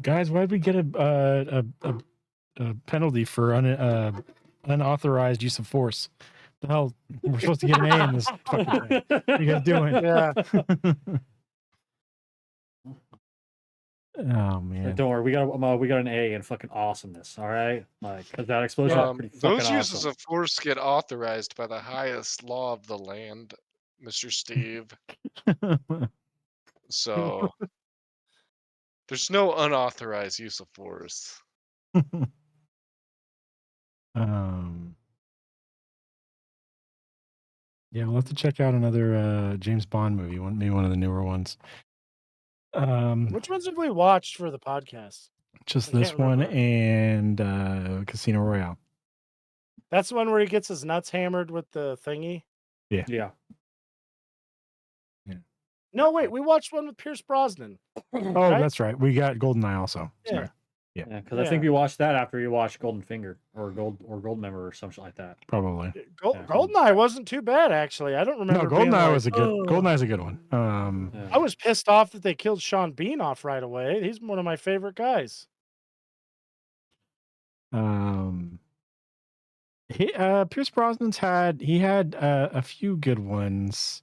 Guys, why did we get a penalty for unauthorized use of force? The hell, we're supposed to get an A in this fucking thing. What are you guys doing? Yeah. Oh man. Don't worry, we got an A in fucking awesomeness. All right, like 'cause that explosion was pretty fucking Those uses awesome. of force get authorized by the highest law of the land, Mr. Steve. So there's no unauthorized use of force. Yeah, we'll have to check out another James Bond movie, maybe one of the newer ones. Which ones have we watched for the podcast? Just I this can't one remember. and Casino Royale. That's the one where he gets his nuts hammered with the thingy. Yeah. No, wait, we watched one with Pierce Brosnan. Oh, Right? that's right. We got Goldeneye also. Yeah. Sorry. Yeah, because I think we watched that after we watched Golden Finger or Goldmember or something like that. Probably. Yeah. Goldeneye wasn't too bad actually. I don't No, remember. being Goldeneye like, was a good. "Oh." Goldeneye's a good one. Yeah. I was pissed off that they killed Sean Bean off right away. He's one of my favorite guys. Pierce Brosnan's had a few good ones.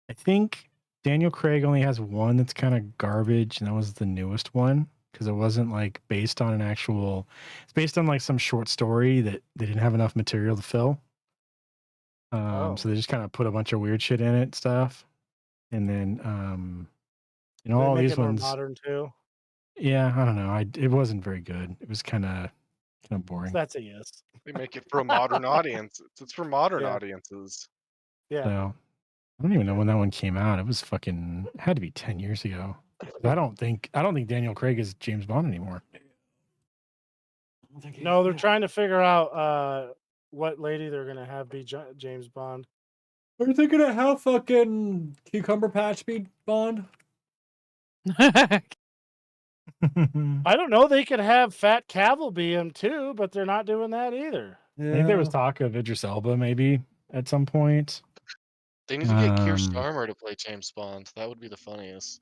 I think Daniel Craig only has one that's kind of garbage, and that was the newest one because it wasn't like based on an actual. It's based on like some short story that they didn't have enough material to fill. So they just kind of put a bunch of weird shit in it, stuff, and then They all make these it more ones. modern too. Yeah, I don't know. It wasn't very good. It was kind of boring. That's a yes. They make it for a modern audience. It's for modern Yeah. audiences. Yeah. So I don't even know when that one came out. It was fucking had to be 10 years ago. I don't think Daniel Craig is James Bond anymore. No, they're trying to figure out what lady they're gonna have be James Bond. Are they gonna have fucking Cucumber Patch be Bond? I don't know. They could have Fat Cavill be him too, but they're not doing that either. I think there was talk of Idris Elba maybe at some point. They need to get Keir Um, Starmer to play James Bond. That would be the funniest.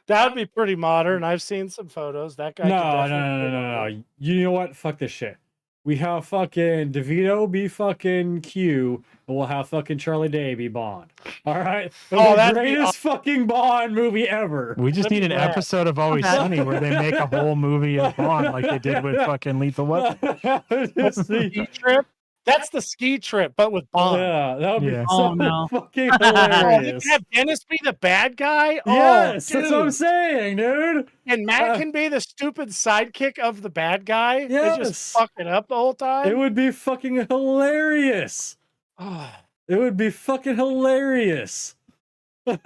That would be pretty modern. I've seen some photos. That guy. could definitely play Bond. No. You know what? Fuck this shit. We have fucking DeVito be fucking Q, and we'll have fucking Charlie Day be Bond. All right. Oh, the that'd be greatest fucking Bond movie ever. We just need an Yeah. episode of Always Sunny where they make a whole movie of Bond like they did with fucking Lethal Weapon. Just the- Ski trip. That's the ski trip, but with Bond. yeah, that would be Yeah. so Oh, no. fucking Oh, they hilarious. can have Dennis be the bad guy. Yes, oh, that's what I'm dude. saying, dude. And Matt can be the stupid sidekick of the bad guy. They Yes. just fuck it up the whole time. It would be fucking hilarious. It would be fucking hilarious. He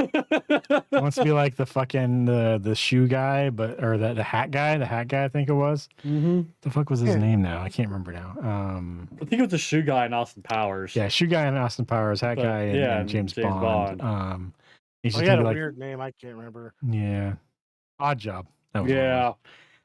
wants to be like the fucking the shoe guy, or the hat guy. The hat guy, I think it was. Mm-hmm. The fuck was his name now? I can't remember now. I think it was the shoe guy in Austin Powers. Yeah, shoe guy and Austin Powers, hat But, guy and, yeah, and James James Bond. Bond. He's Oh, just he had gonna a be like, weird name. I can't remember. yeah, Odd Job. That was what it was. Yeah.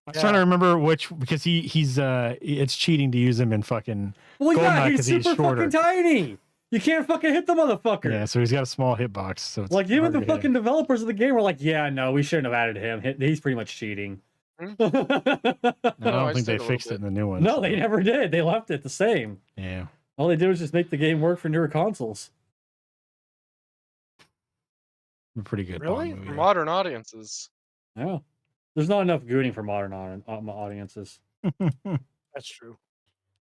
I was trying to remember which because he's it's cheating to use him in fucking Well, yeah, Goldeneye he's 'cause he's super shorter. fucking tiny. You can't fucking hit the motherfucker. yeah. So he's got a small hitbox. So it's Like even hard the to hit him. fucking developers of the game were like, "Yeah, no, we shouldn't have added him. He's pretty much cheating." Hmm? I No, don't I think they stayed a little fixed it bit. in the new one. No, they never did. They left it the same. Yeah, All they did was just make the game work for newer consoles. a pretty good. Really? Bond For movie. modern audiences. Yeah, there's not enough gooning for modern audiences. That's true.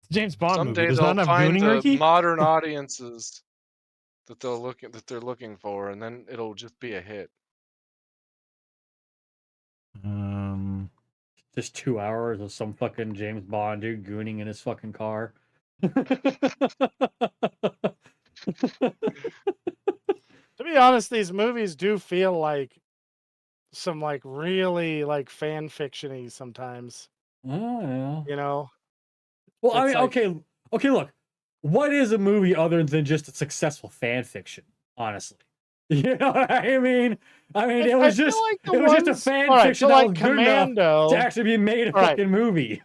James Bond movie. Someday There's they'll not enough find gooning, the Ricky. modern audiences that they're looking for, and then it'll just be a hit. Just 2 hours of some fucking James Bond dude gooning in his fucking car. To be honest, these movies do feel like some like really like fan fiction-y sometimes. Oh yeah. You know? Well, I It's mean, like- okay. Look, what is a movie other than just a successful fan fiction? Honestly, you know what I mean? I mean, it was feel just like the it was just a ones- fan all right, fiction so that like was good enough Commando. to actually be made a All right. fucking movie.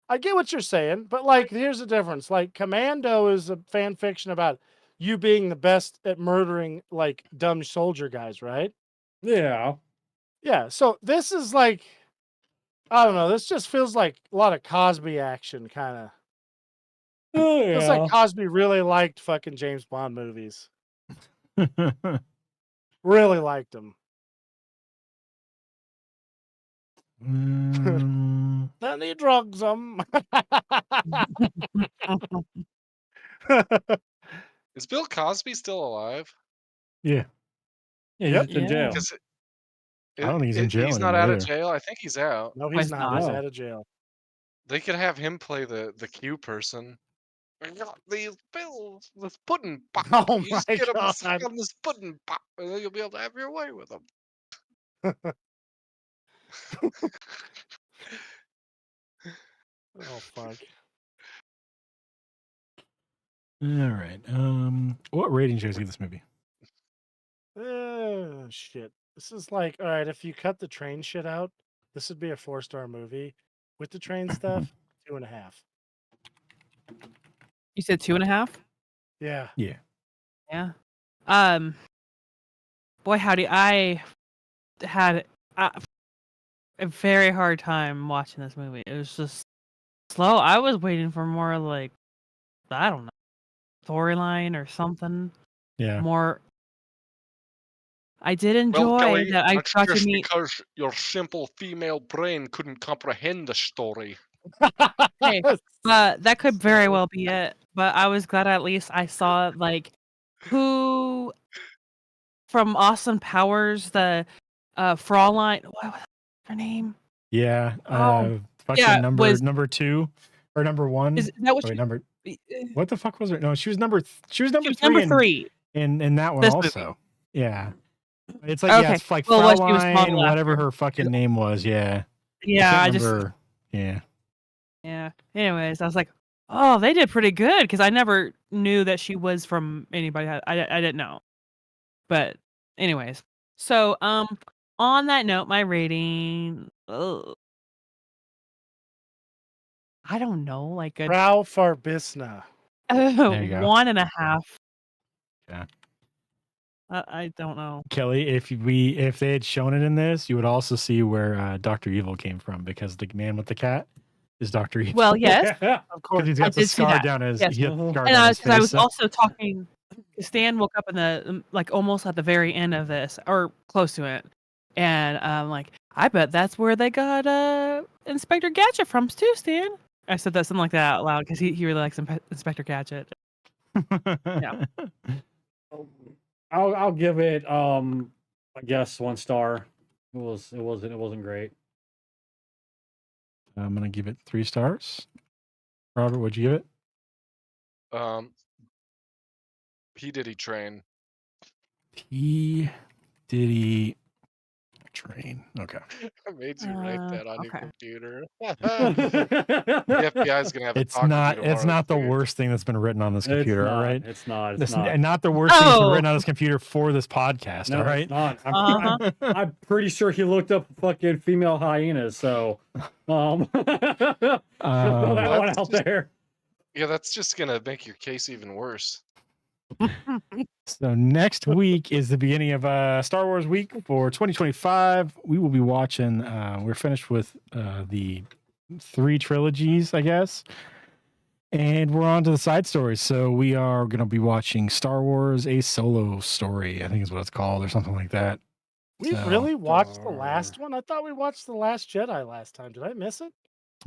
I get what you're saying, but like here's the difference. Like Commando is a fan fiction about you being the best at murdering like dumb soldier guys, right? Yeah. Yeah. So this is like I don't know, this just feels like a lot of Cosby action kind of. Oh Feels yeah. like Cosby really liked fucking James Bond movies. Really liked them. Then he drugs them. Is Bill Cosby still alive? yeah, Yeah, he's Yep. just in Yeah. jail. 'Cause I don't think he's in jail He's not anymore out of either. jail. I think he's out. No, Why he's not. He's not? out of jail. They could have him play the Q person. I got these pills, this pudding pop. Oh You just my get 'em God. on this pudding pop, and then you'll be able to have your way with them. Oh fuck. All right. What rating should I give this movie? Shit. This is like, all right, if you cut the train shit out, this would be a 4-star movie with the train stuff. 2.5. You said 2.5? Yeah. Yeah. Boy, howdy! I had a very hard time watching this movie. It was just slow. I was waiting for more like, I don't know, storyline or something. Yeah. More. I did Well, enjoy Kelly, that I that's got to just meet. because your simple female brain couldn't comprehend the story. Hey, that could very well be it. But I was glad at least I saw like who from Austin Powers, the Fraulein. What was her name? Yeah. Oh, Fucking yeah, number 2 or number 1. Is that what Wait, she? number. What the fuck was her? No, she was She was number number 3 3. in that one This movie. also. Yeah. It's like Okay. it's like Well, what she was Fraulein, modeled whatever after. her fucking name was. Yeah. Yeah, I can't just remember. Yeah. yeah. Anyways, I was like, oh, they did pretty good because I never knew that she was from anybody. I didn't know. But anyways, so on that note, my rating. I don't know, like a Frau Farbissina. There you go. 1.5. Yeah. I don't know. Kelly, if they had shown it in this, you would also see where Dr. Evil came from because the man with the cat is Dr. Evil. Well, yes, Of course. Because he's I got the did see scar that. down his. Yes. He got the scar and down I his was face, so- also talking. Stan woke up in the like almost at the very end of this or close to it, and like I bet that's where they got Inspector Gadget from too, Stan. I said that something like that out loud because he really likes Inspector Gadget. Yeah. I'll give it I guess 1 star. It wasn't great. I'm gonna give it 3 stars. Robert, what'd you give it? P Diddy train. P Diddy train. Okay. I made you write that on your okay. computer. The FBI's gonna have a It's talk with not. you It's tomorrow, not the dude. worst thing that's been written on this computer. It's all not, right. It's not. It's That's not. not the worst thing that's been Oh. written on this computer for this podcast. No, all right. it's not. Uh-huh. I'm pretty sure he looked up fucking female hyenas. So, throw that one That's out just- there. Yeah, that's just gonna make your case even worse. So next week is the beginning of Star Wars week for 2025. We will be watching. We're finished with the 3 trilogies, I guess, and we're on to the side stories. So we are going to be watching Star Wars: A Solo Story. I think is what it's called, or something like that. We So- really watched the last one? I thought we watched The Last Jedi last time. Did I miss it?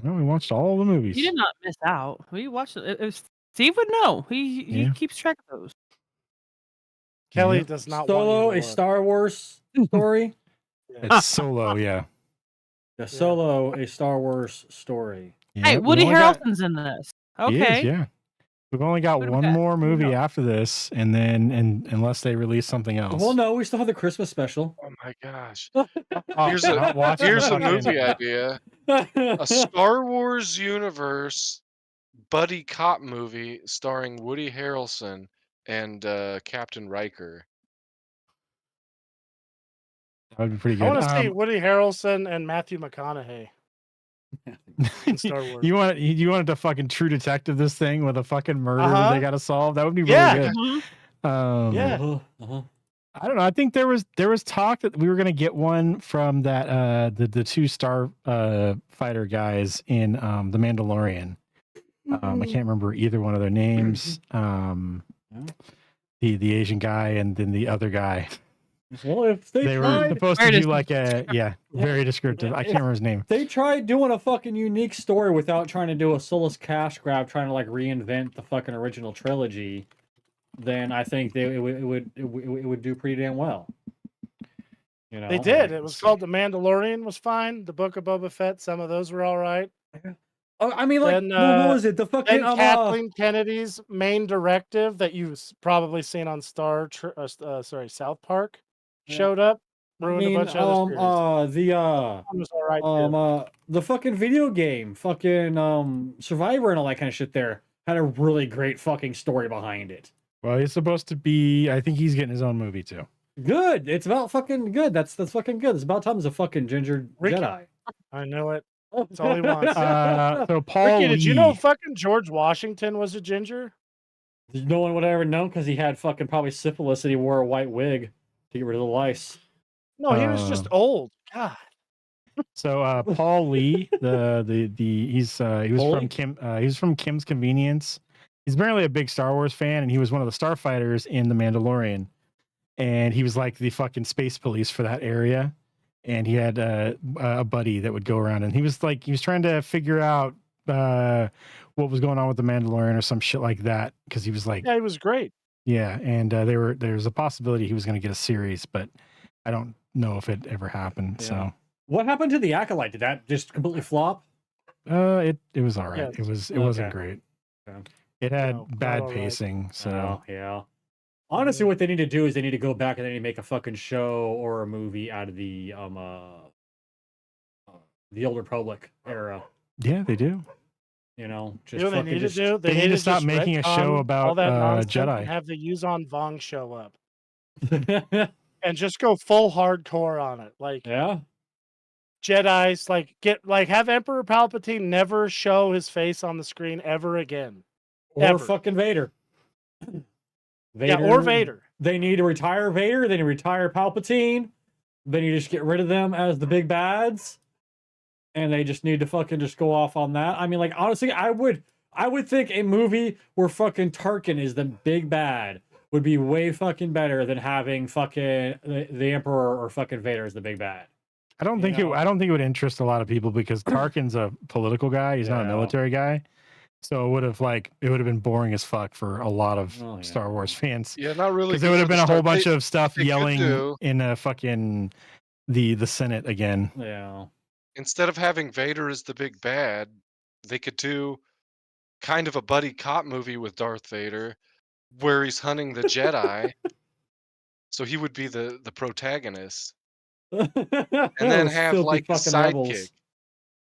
Well, we watched all the movies. You did not miss out. We watched it. It was, Steve would know. He Yeah. keeps track of those. Kelly Yeah. does not Solo, want a you to look. Star Wars story. It's Solo, yeah. The Solo, a Star Wars story. Hey, Yep, we Woody only got- Harrelson's in this. He is, Okay. yeah. We've only got Who do we one got? more Who do we movie got? after this, and then unless they release something else. Well, no, we still have the Christmas special. Oh my gosh. Oh, Here's I'm not watching Here's the a fucking- movie idea. A Star Wars universe buddy cop movie starring Woody Harrelson and Captain Riker. That would be pretty I good. want to see Woody Harrelson and Matthew McConaughey in Star Wars. You wanted to fucking True Detective this thing with a fucking murder that Uh-huh. they got to solve. That would be really Yeah. good. Mhm. Yeah. I don't know. I think there was talk that we were gonna get one from that the 2 star fighter guys in the Mandalorian. I can't remember either one of their names. The Asian guy and then the other guy. Well, if they Were tried, supposed Very to do like very descriptive. I can't remember his name. they tried doing a fucking unique story without trying to do a soulless cash grab, trying to like reinvent the fucking original trilogy, then I think it would do pretty damn well. You know, They did. It was called The Mandalorian was fine. The Book of Boba Fett, some of those were all right. Oh, I mean, like, Then, what was it? The fucking Then Kathleen Kennedy's main directive that you've probably seen on South Park Yeah. showed up, I ruined mean, a bunch of other series. One was all right too. the fucking video game, fucking Survivor and all that kind of shit there had a really great fucking story behind it. Well, he's supposed to be. I think he's getting his own movie too. Good. It's about fucking good. That's fucking good. It's about time there's a fucking ginger Jedi. I know it. That's all he wants. So Paul Ricky, Lee. did you know fucking George Washington was a ginger? No one would have ever known because he had fucking probably syphilis and he wore a white wig to get rid of the lice. No, he was just Uh, old. God. So Paul Lee, he was Paulie? from Kim's Convenience. He's apparently a big Star Wars fan, and he was one of the starfighters in The Mandalorian. And he was like the fucking space police for that area. And he had a buddy that would go around, and he was trying to figure out what was going on with the Mandalorian or some shit like that, because he was like, Yeah, he was great. yeah, and there's a possibility he was going to get a series, but I don't know if it ever happened. Yeah. So What happened to the Acolyte? Did that just completely flop? it was all right. Yes. It wasn't Okay. great. Okay. It had No, not bad all right. pacing. So Oh, yeah. Honestly, what they need to do is they need to go back and they need to make a fucking show or a movie out of the Old Republic era. yeah, they do. You know, You know what they fucking need to just- do? they need to stop just making a show retcon all about, that nonsense Jedi. and have the Yuzon Vong show up and just go full hardcore on it. Like yeah. Jedi's, have Emperor Palpatine never show his face on the screen ever again. Or Ever. fucking Vader. Yeah, or Vader. They need to retire Vader. They need to retire Palpatine. They need to just get rid of them as the big bads. And they just need to fucking just go off on that. I mean, like, honestly, I would think a movie where fucking Tarkin is the big bad would be way fucking better than having fucking the Emperor or fucking Vader as the big bad. I don't think know? it would interest a lot of people, because Tarkin's a political guy. He's not a Yeah. military guy. So it would have been boring as fuck for a lot of Oh, yeah. Star Wars fans. Yeah, not really. Because there would have been a whole bunch of stuff they could yelling do- in a fucking the Senate again. Yeah. Instead of having Vader as the big bad, they could do kind of a buddy cop movie with Darth Vader, where he's hunting the Jedi. So he would be the protagonist, and then Those have filthy like a fucking rebels. sidekick.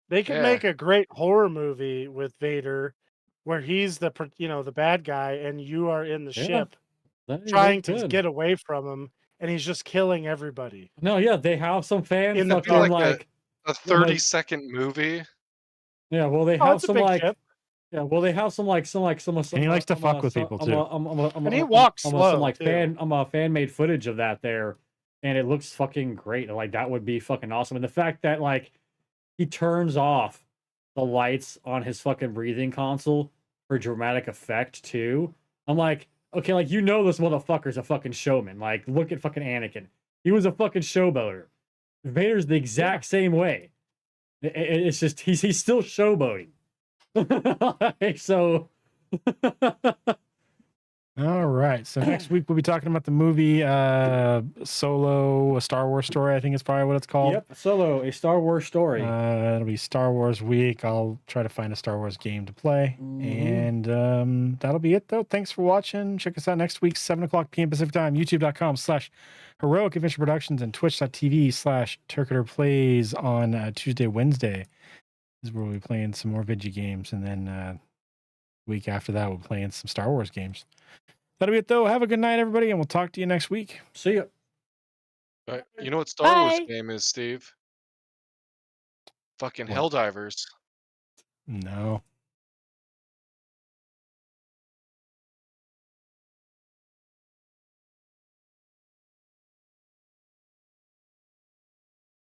They could Yeah. make a great horror movie with Vader where he's the bad guy and you are in the Yeah. ship That- trying they to could. get away from him, and he's just killing everybody. No, yeah, they have some fans In the fucking dark. like A 30-second movie. yeah, well they Oh, have it's a some big like ship. yeah, well they have some And he likes to fuck with people, too. And he walks slow, some like too. fan made footage of that there, and it looks fucking great. Like that would be fucking awesome. And the fact that like he turns off the lights on his fucking breathing console for dramatic effect too. I'm like, okay, like this motherfucker's a fucking showman. Like, look at fucking Anakin. He was a fucking showboater. Vader's the exact same way. It's just he's still showboating. Like, so All right. So next week we'll be talking about the movie Solo, a Star Wars story, I think is probably what it's called. yep, Solo, a Star Wars story. It'll be Star Wars week. I'll try to find a Star Wars game to play. Mhm. And that'll be it, though. Thanks for watching. Check us out next week, 7 o'clock p.m. Pacific time, youtube.com/Heroic Adventure Productions and twitch.tv/Turketer Plays on Tuesday, Wednesday. This is where we'll be playing some more video games. And then week after that, we'll be playing some Star Wars games. That'll be it, though. Have a good night, everybody, and we'll talk to you next week. See ya. You know what Star Wars Bye. game is, Steve? Fucking What? Helldivers. No.